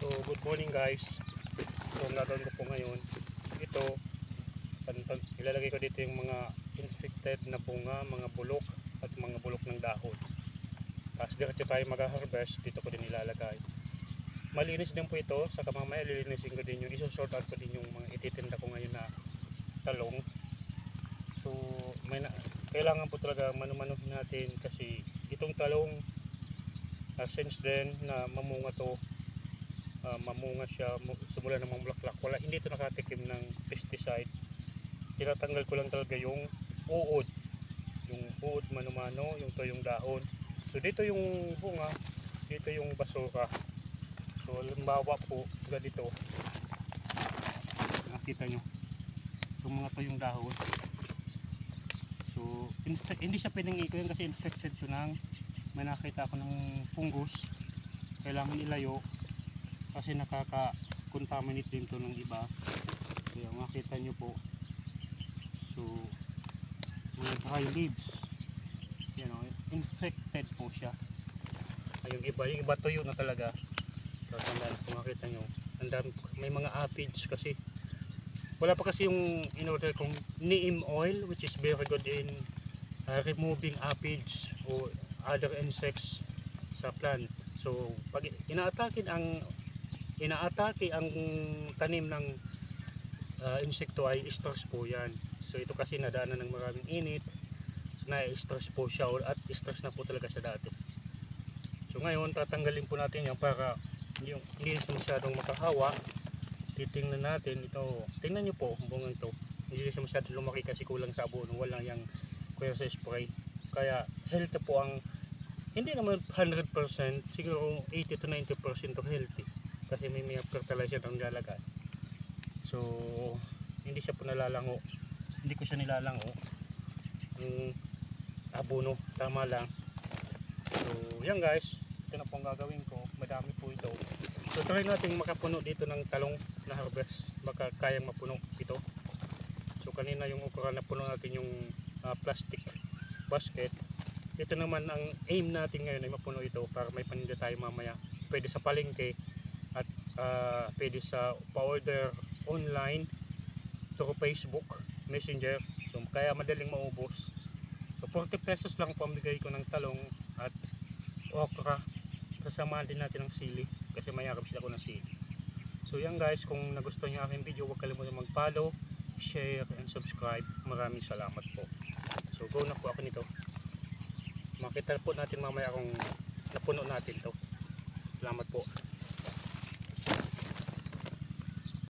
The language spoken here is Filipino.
So good morning guys. So ang gagawin ko po ngayon, ito ilalagay ko dito yung mga infected na bunga, mga bulok at mga bulok ng dahon. Tapos diretso tayo mag-harvest, dito ko din ilalagay. Malinis din po ito, saka mamaya lilinisin ko din yung isusort out ko din yung mga ititinda ko ngayon na talong. So kailangan po talaga manu-manuhin natin kasi itong talong since then na mamunga to, mamunga siya, simula ng mamulaklak, hindi ito nakatikim ng pesticide. Tinatanggal ko lang talaga yung uod mano-mano, yung to yung dahon. So dito yung bunga, dito yung basura. So halimbawa po ganito, nakita nyo yung mga to yung dahon. So hindi siya pwedeng ikuyin kasi infected siya ng, may nakita ako ng fungus, kailangan ilayo kasi nakaka-contaminate din to ng iba. Kaya makita nyo po, so mga dry leaves, infected po siya. Ay, yung iba tuyo na talaga. So tandaan, kung makita nyo, may mga aphids kasi wala pa kasi yung in-order kong neem oil, which is very good in removing aphids o other insects sa plant. So pag inaatake ang tanim ng insekto ay stress po yan. So ito kasi nadaanan ng maraming init, na-stress po siya at stress na po talaga siya dati. So ngayon tatanggalin po natin yan para hindi siya masyadong makahawa. Titingnan natin ito, tingnan nyo po bungang ito, hindi siya masyadong lumaki kasi kulang sa abono, wala yung kuya sa spray. Kaya healthy po ang, hindi naman 100%, siguro 80 to 90% healthy kasi may fertilizer ang nilalagay. So hindi siya po nalalango, hindi ko siya nilalango yung abono, tama lang. So yan guys, ito na po ang gagawin ko, madami po ito. So try natin makapuno dito ng talong na harvest, baka kayang mapuno ito. So kanina yung okra na puno natin yung plastic basket. Ito naman ang aim natin ngayon ay mapuno ito para may paninda tayo mamaya. Pwede sa palengke at pwede sa pa-order online through Facebook Messenger. So kaya madaling maubos. So 40 pesos lang pamigay ko ng talong at okra. Kasamahan din natin ng sili kasi mayakap sila ko ng sili. So yan guys, kung nagustuhan niyo aking video, huwag kalimutan mag-follow, share and subscribe. Maraming salamat po. So go na po ako nito. Makita po natin mamaya kung napuno natin to. Salamat po.